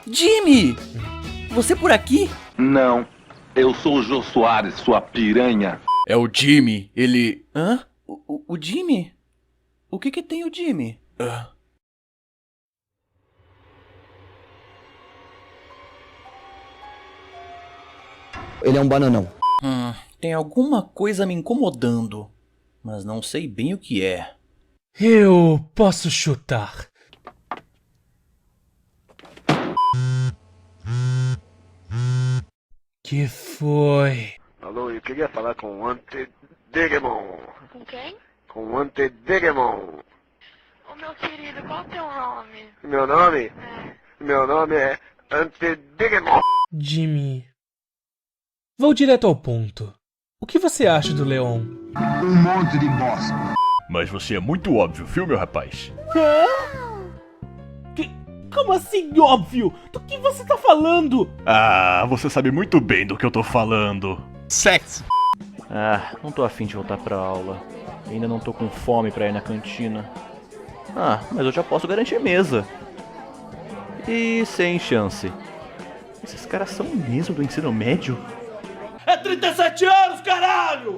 Jimmy! Você por aqui? Não, eu sou o Jô Soares, sua piranha. É o Jimmy, ele... Hã? O Jimmy? O que tem o Jimmy? Ele é um bananão. Tem alguma coisa me incomodando, mas não sei bem o que é. Eu posso chutar. Que foi? Alô, eu queria falar com o Antedegemon. Com quem? Com o Antedegemon. Ô meu querido, qual o teu nome? Meu nome? É. Meu nome é Antedegemon. Jimmy. Vou direto ao ponto. O que você acha do Leon? Um monte de bosta. Mas você é muito óbvio, viu, meu rapaz? Como assim, óbvio? Do que você tá falando? Ah, você sabe muito bem do que eu tô falando. Sexo. Não tô afim de voltar pra aula. Ainda não tô com fome pra ir na cantina. Mas eu já posso garantir mesa. E sem chance. Esses caras são mesmo do ensino médio? É 37 anos, caralho!